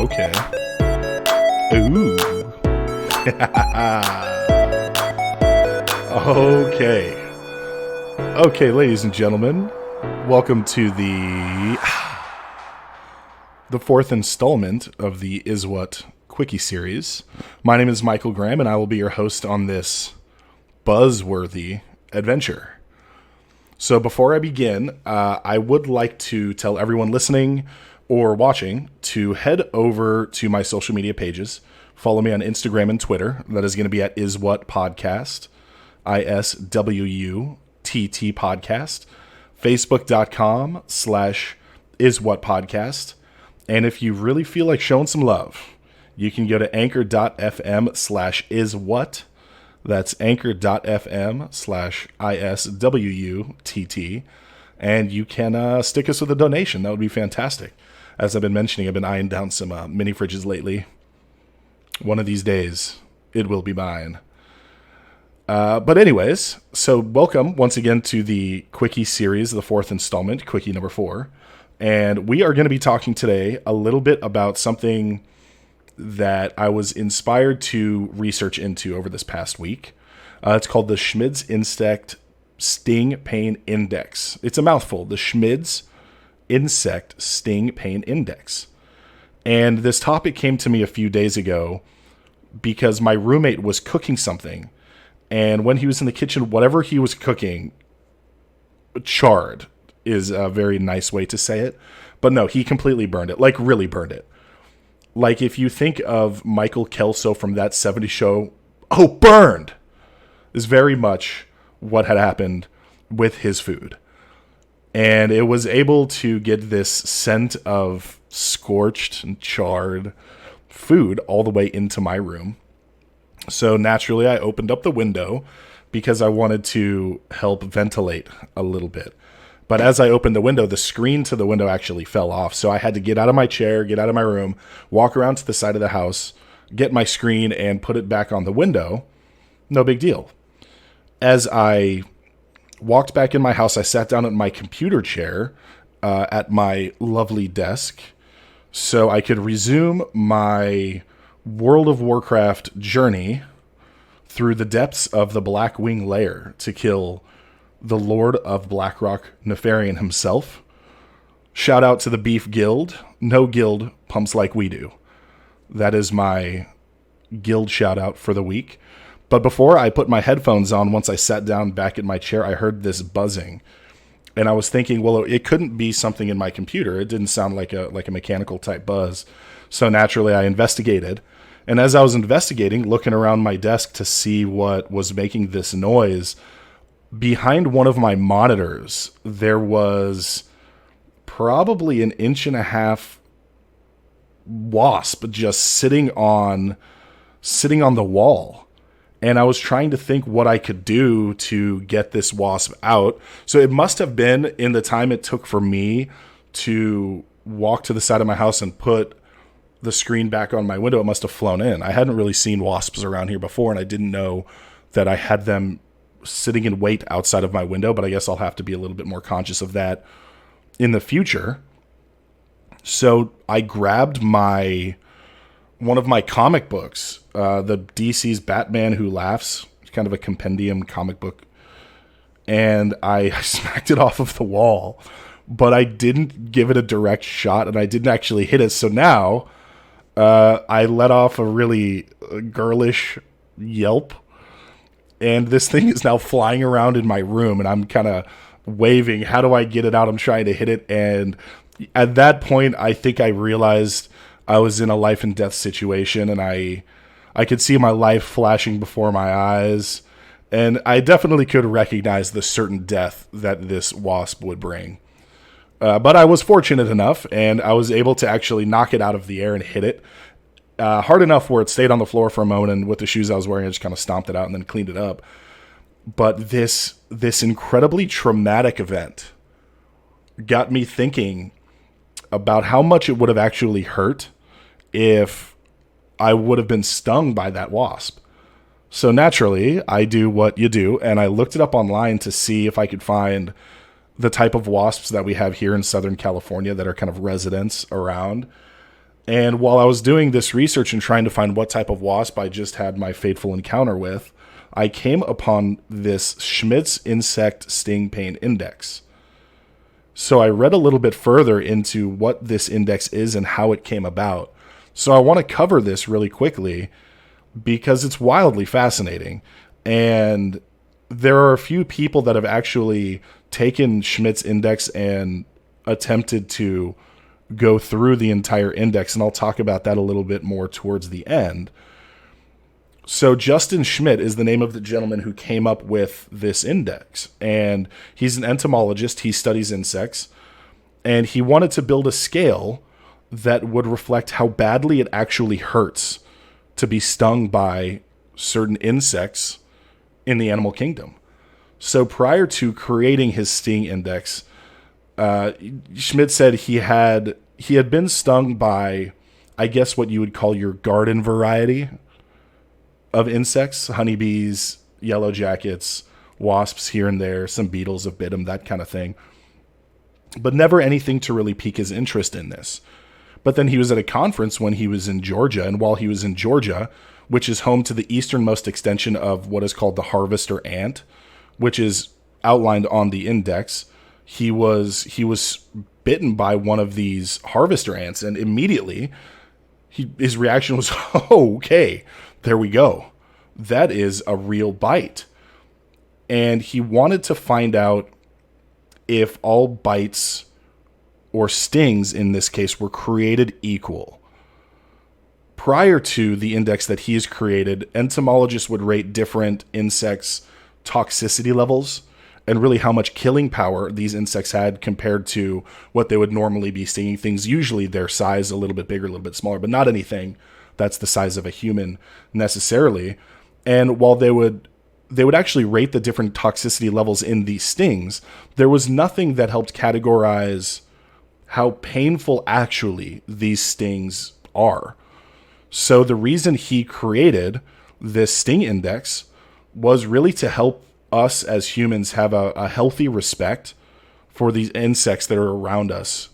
Okay. Ooh. Okay. Okay, ladies and gentlemen, welcome to the fourth installment of the ISWUTT Quickie series. My name is Michael Graham, and I will be your host on this buzzworthy adventure. So before I begin, I would like to tell everyone listening or watching to head over to my social media pages. Follow me on Instagram and Twitter. That is going to be at ISWUTTPodcast, ISWUTT Podcast, Facebook.com/ISWUTTPodcast. And if you really feel like showing some love, you can go to anchor.fm/ISWUTT. That's anchor.fm/ISWUTT. And you can stick us with a donation. That would be fantastic. As I've been mentioning, I've been eyeing down some mini fridges lately. One of these days, it will be mine. But anyways, so welcome once again to the Quickie series, the fourth installment, Quickie number 4. And we are going to be talking today a little bit about something that I was inspired to research into over this past week. It's called the Schmidt's Insect Sting Pain Index. It's a mouthful, the Schmidt's Insect Sting Pain Index. And this topic came to me a few days ago because my roommate was cooking something. And when he was in the kitchen, whatever he was cooking, charred is a very nice way to say it. But no, he completely burned it, like really burned it. Like if you think of Michael Kelso from That 70s Show, oh, burned, is very much what had happened with his food. And it was able to get this scent of scorched and charred food all the way into my room. So naturally, I opened up the window because I wanted to help ventilate a little bit. But as I opened the window, the screen to the window actually fell off. So I had to get out of my chair, get out of my room, walk around to the side of the house, get my screen, and put it back on the window. No big deal. As I walked back in my house, I sat down at my computer chair at my lovely desk so I could resume my World of Warcraft journey through the depths of the Blackwing Lair to kill the Lord of Blackrock Nefarian himself. Shout out to the Beef Guild. No guild pumps like we do. That is my guild shout out for the week. But before I put my headphones on, once I sat down back in my chair, I heard this buzzing. And I was thinking, well, it couldn't be something in my computer. It didn't sound like a mechanical type buzz. So naturally, I investigated. And as I was investigating, looking around my desk to see what was making this noise, behind one of my monitors, there was probably an 1.5 inch wasp just sitting on the wall. And I was trying to think what I could do to get this wasp out. So it must have been in the time it took for me to walk to the side of my house and put the screen back on my window. It must have flown in. I hadn't really seen wasps around here before, and I didn't know that I had them sitting in wait outside of my window, but I guess I'll have to be a little bit more conscious of that in the future. So I grabbed one of my comic books, the DC's Batman Who Laughs, kind of a compendium comic book, and I smacked it off of the wall, but I didn't give it a direct shot, and I didn't actually hit it. So now I let off a really girlish yelp, and this thing is now flying around in my room, and I'm kind of waving. How do I get it out? I'm trying to hit it, and at that point, I think I realized I was in a life and death situation, and I could see my life flashing before my eyes, and I definitely could recognize the certain death that this wasp would bring. But I was fortunate enough, and I was able to actually knock it out of the air and hit it hard enough where it stayed on the floor for a moment, and with the shoes I was wearing, I just kind of stomped it out and then cleaned it up. But this incredibly traumatic event got me thinking about how much it would have actually hurt if I would have been stung by that wasp. So naturally, I do what you do, and I looked it up online to see if I could find the type of wasps that we have here in Southern California that are kind of residents around. And while I was doing this research and trying to find what type of wasp I just had my fateful encounter with, I came upon this Schmidt's Insect Sting Pain Index. So I read a little bit further into what this index is and how it came about. So I want to cover this really quickly because it's wildly fascinating. And there are a few people that have actually taken Schmidt's index and attempted to go through the entire index, and I'll talk about that a little bit more towards the end. So Justin Schmidt is the name of the gentleman who came up with this index, and he's an entomologist. He studies insects, and he wanted to build a scale that would reflect how badly it actually hurts to be stung by certain insects in the animal kingdom. So prior to creating his sting index, Schmidt said he had been stung by, I guess, what you would call your garden variety of insects: honeybees, yellow jackets, wasps here and there, some beetles have bit him, that kind of thing. But never anything to really pique his interest in this. But then he was at a conference when he was in Georgia, and while he was in Georgia, which is home to the easternmost extension of what is called the harvester ant, which is outlined on the index, he was bitten by one of these harvester ants, and immediately his reaction was, oh, okay, there we go. That is a real bite. And he wanted to find out if all bites, or stings in this case, were created equal. Prior to the index that he's created, entomologists would rate different insects' toxicity levels and really how much killing power these insects had compared to what they would normally be stinging. Things usually their size a little bit bigger, a little bit smaller, but not anything that's the size of a human necessarily. And while they would actually rate the different toxicity levels in these stings, there was nothing that helped categorize how painful actually these stings are. So the reason he created this sting index was really to help us as humans have a healthy respect for these insects that are around us.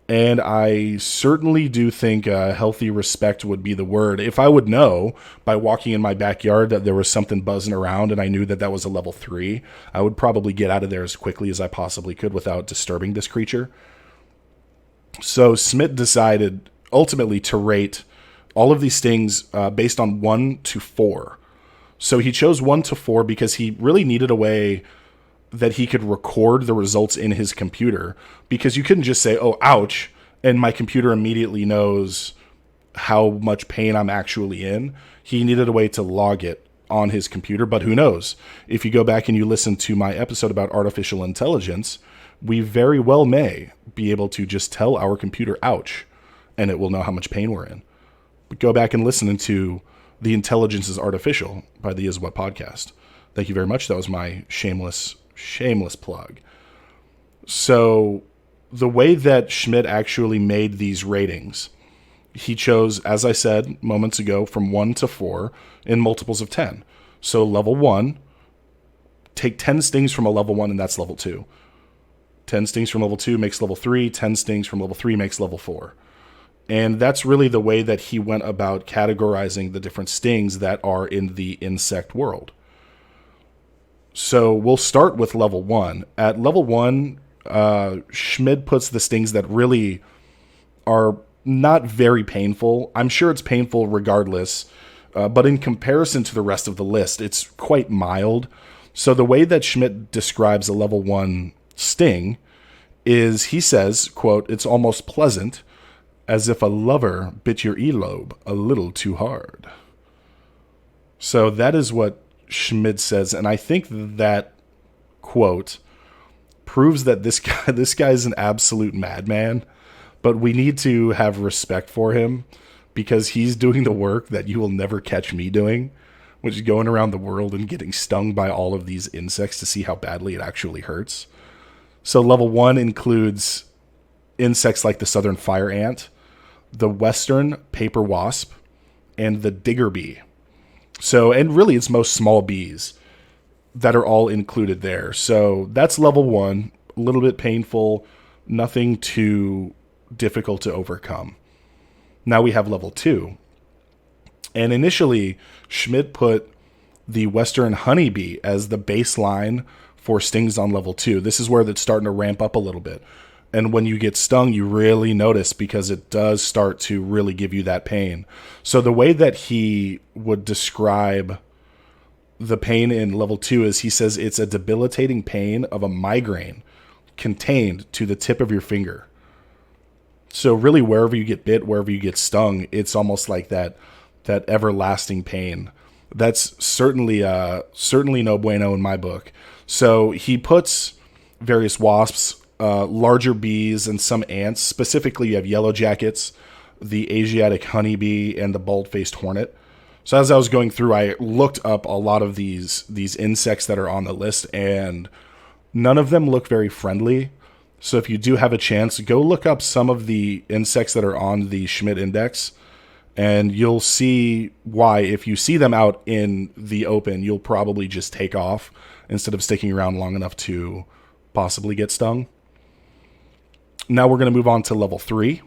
And I certainly do think healthy respect would be the word. If I would know by walking in my backyard that there was something buzzing around and I knew that that was a level 3, I would probably get out of there as quickly as I possibly could without disturbing this creature. So Schmidt decided ultimately to rate all of these stings based on 1 to 4. So he chose 1 to 4 because he really needed a way that he could record the results in his computer, because you couldn't just say, oh, ouch, and my computer immediately knows how much pain I'm actually in. He needed a way to log it on his computer, but who knows? If you go back and you listen to my episode about artificial intelligence, we very well may be able to just tell our computer, ouch, and it will know how much pain we're in. But go back and listen to The Intelligence is Artificial by the ISWUTT Thank you very much. That was my shameless plug. So the way that Schmidt actually made these ratings, he chose, as I said moments ago, from 1 to 4 in multiples of 10. So level 1, take 10 stings from a level 1, and that's level 2. 10 stings from level 2 makes level 3. 10 stings from level 3 makes level 4. And that's really the way that he went about categorizing the different stings that are in the insect world. So we'll start with level 1. At level 1, Schmidt puts the stings that really are not very painful. I'm sure it's painful regardless, but in comparison to the rest of the list, it's quite mild. So the way that Schmidt describes a level 1 sting is, he says, quote, "It's almost pleasant, as if a lover bit your earlobe a little too hard." So that is what Schmidt says, and I think that quote proves that this guy is an absolute madman, but we need to have respect for him because he's doing the work that you will never catch me doing, which is going around the world and getting stung by all of these insects to see how badly it actually hurts. So level 1 includes insects like the southern fire ant, the western paper wasp, and the digger bee. So, and really it's most small bees that are all included there. So that's level 1, a little bit painful, nothing too difficult to overcome. Now we have level 2. And initially, Schmidt put the Western honeybee as the baseline for stings on level 2. This is where it's starting to ramp up a little bit. And when you get stung, you really notice because it does start to really give you that pain. So the way that he would describe the pain in level 2 is he says it's a debilitating pain of a migraine contained to the tip of your finger. So really wherever you get bit, wherever you get stung, it's almost like that everlasting pain. That's certainly no bueno in my book. So he puts various wasps, larger bees, and some ants. Specifically, you have yellow jackets, the Asiatic honeybee, and the bald-faced hornet. So as I was going through, I looked up a lot of these insects that are on the list, and none of them look very friendly. So if you do have a chance, go look up some of the insects that are on the Schmidt Index, and you'll see why. If you see them out in the open, you'll probably just take off instead of sticking around long enough to possibly get stung. Now we're going to move on to level 3.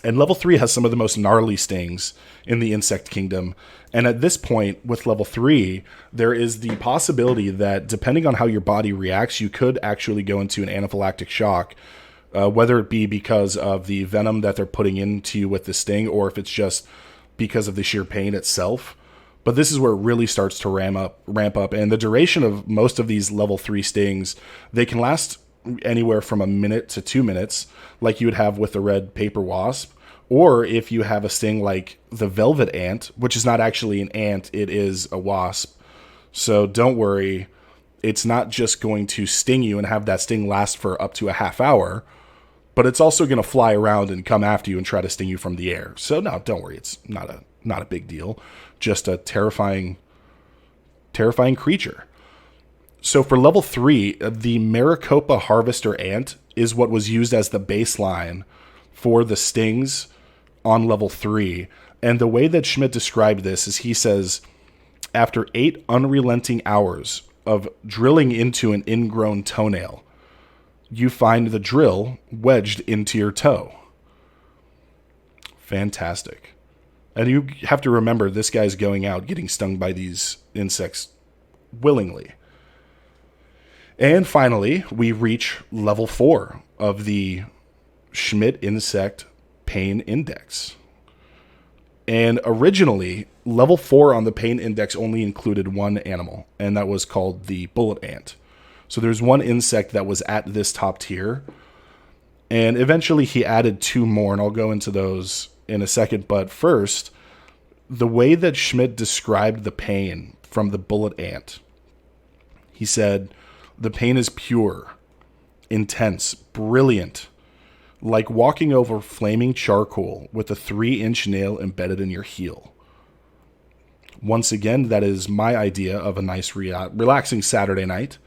And level 3 has some of the most gnarly stings in the insect kingdom. And at this point, with level 3, there is the possibility that depending on how your body reacts, you could actually go into an anaphylactic shock, whether it be because of the venom that they're putting into you with the sting, or if it's just because of the sheer pain itself. But this is where it really starts to ramp up. And the duration of most of these level 3 stings, they can last anywhere from a minute to 2 minutes, like you would have with the red paper wasp. Or if you have a sting like the velvet ant, which is not actually an ant, it is a wasp. So don't worry, it's not just going to sting you and have that sting last for up to a half hour, but it's also going to fly around and come after you and try to sting you from the air. So no, don't worry, it's not a big deal. Just a terrifying creature. So for level 3, the Maricopa harvester ant is what was used as the baseline for the stings on level 3. And the way that Schmidt described this is he says, after 8 unrelenting hours of drilling into an ingrown toenail, you find the drill wedged into your toe. Fantastic. And you have to remember, this guy's going out getting stung by these insects willingly. And finally, we reach level 4 of the Schmidt Insect Pain Index. And originally, level 4 on the Pain Index only included one animal, and that was called the bullet ant. So there's one insect that was at this top tier, and eventually he added 2 more, and I'll go into those in a second. But first, the way that Schmidt described the pain from the bullet ant, he said, the pain is pure, intense, brilliant, like walking over flaming charcoal with a 3-inch nail embedded in your heel. Once again, that is my idea of a nice, relaxing Saturday night.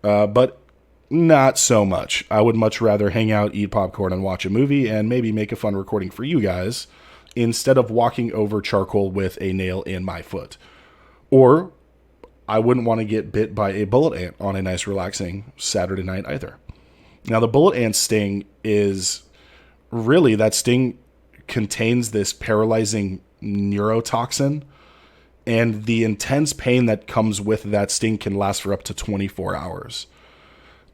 But not so much. I would much rather hang out, eat popcorn, and watch a movie, and maybe make a fun recording for you guys, instead of walking over charcoal with a nail in my foot. Or I wouldn't want to get bit by a bullet ant on a nice, relaxing Saturday night either. Now, the bullet ant sting is really, that sting contains this paralyzing neurotoxin, and the intense pain that comes with that sting can last for up to 24 hours.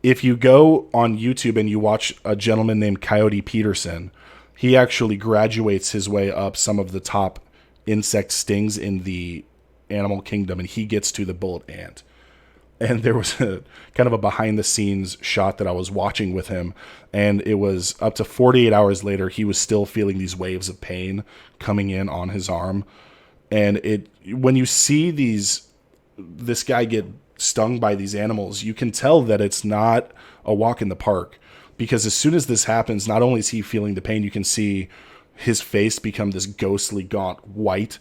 If you go on YouTube and you watch a gentleman named Coyote Peterson, he actually graduates his way up some of the top insect stings in the animal kingdom, and he gets to the bullet ant. And there was a kind of a behind-the-scenes shot that I was watching with him, and it was up to 48 hours later, he was still feeling these waves of pain coming in on his arm. And when you see this guy get stung by these animals, you can tell that it's not a walk in the park. Because as soon as this happens, not only is he feeling the pain, you can see his face become this ghostly, gaunt white,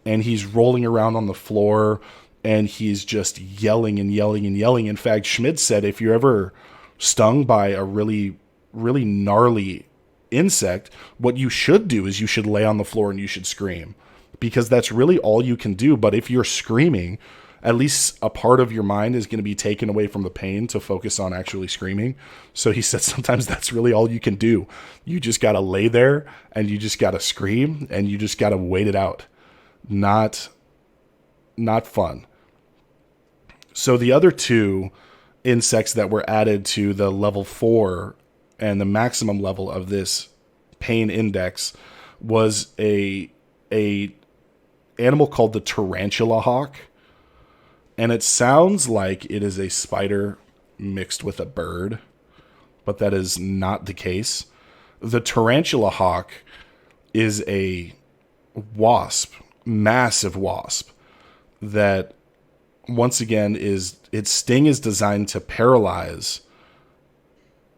and he's rolling around on the floor, and he's just yelling and yelling and yelling. In fact, Schmidt said if you're ever stung by a really, really gnarly insect, what you should do is you should lay on the floor and you should scream, because that's really all you can do. But if you're screaming at least a part of your mind is going to be taken away from the pain to focus on actually screaming. So he said sometimes that's really all you can do. You just got to lay there and you just got to scream and you just got to wait it out. Not fun. So the other two insects that were added to the level 4 and the maximum level of this pain index was a animal called the tarantula hawk. And it sounds like it is a spider mixed with a bird, but that is not the case. The tarantula hawk is a wasp, massive wasp, that once again its sting is designed to paralyze.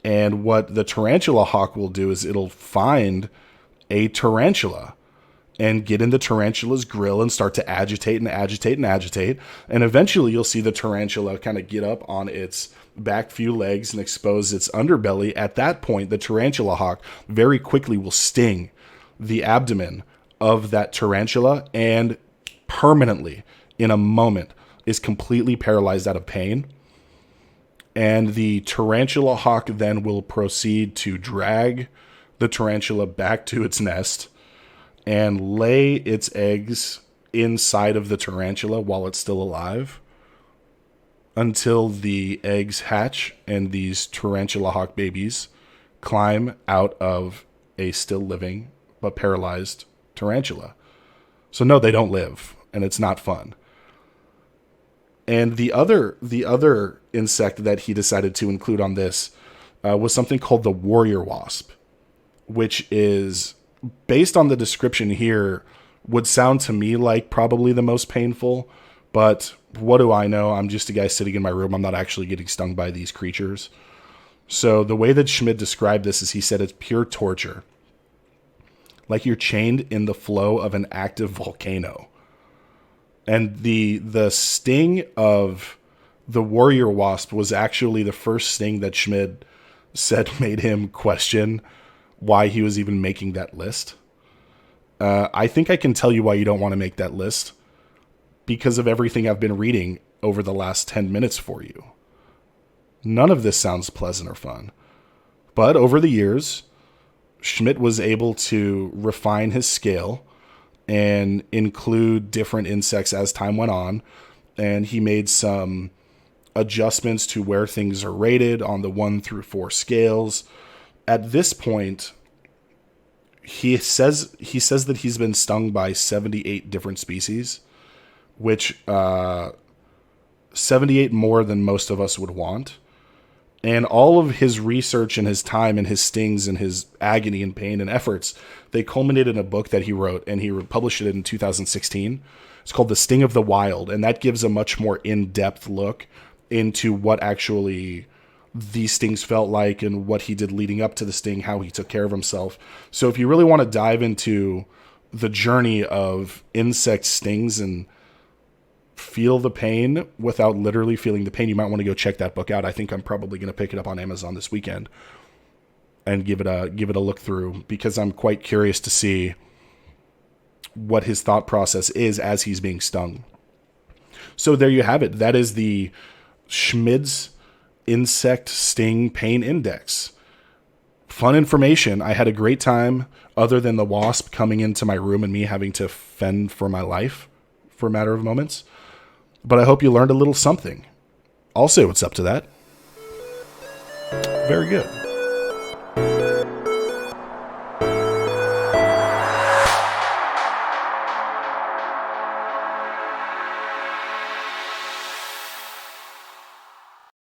And what the tarantula hawk will do is it'll find a tarantula and get in the tarantula's grill and start to agitate and agitate and agitate. And eventually you'll see the tarantula kind of get up on its back few legs and expose its underbelly. At that point, the tarantula hawk very quickly will sting the abdomen of that tarantula and permanently, in a moment, is completely paralyzed out of pain. And the tarantula hawk then will proceed to drag the tarantula back to its nest and lay its eggs inside of the tarantula while it's still alive until the eggs hatch and these tarantula hawk babies climb out of a still living but paralyzed tarantula. So no, they don't live, and it's not fun. And the other insect that he decided to include on this was something called the warrior wasp, which is, based on the description here, would sound to me like probably the most painful. But what do I know? I'm just a guy sitting in my room. I'm not actually getting stung by these creatures. So the way that Schmidt described this is he said it's pure torture. Like you're chained in the flow of an active volcano. And the sting of the warrior wasp was actually the first sting that Schmidt said made him question why he was even making that list. I think I can tell you why you don't want to make that list, because of everything I've been reading over the last 10 minutes for you. None of this sounds pleasant or fun. But over the years, Schmidt was able to refine his scale and include different insects as time went on. And he made some adjustments to where things are rated on the 1 through 4 scales. At this point, he says that he's been stung by 78 different species, which 78 more than most of us would want. And all of his research and his time and his stings and his agony and pain and efforts, they culminated in a book that he wrote, and he published it in 2016. It's called The Sting of the Wild, and that gives a much more in-depth look into what actually these stings felt like and what he did leading up to the sting, how he took care of himself. So if you really want to dive into the journey of insect stings and feel the pain without literally feeling the pain, you might want to go check that book out. I think I'm probably going to pick it up on Amazon this weekend and give it a look through, because I'm quite curious to see what his thought process is as he's being stung. So there you have it. That is the Schmidt's Insect Sting Pain Index. Fun information. I had a great time, other than the wasp coming into my room and me having to fend for my life for a matter of moments. But I hope you learned a little something. I'll say what's up to that. Very good.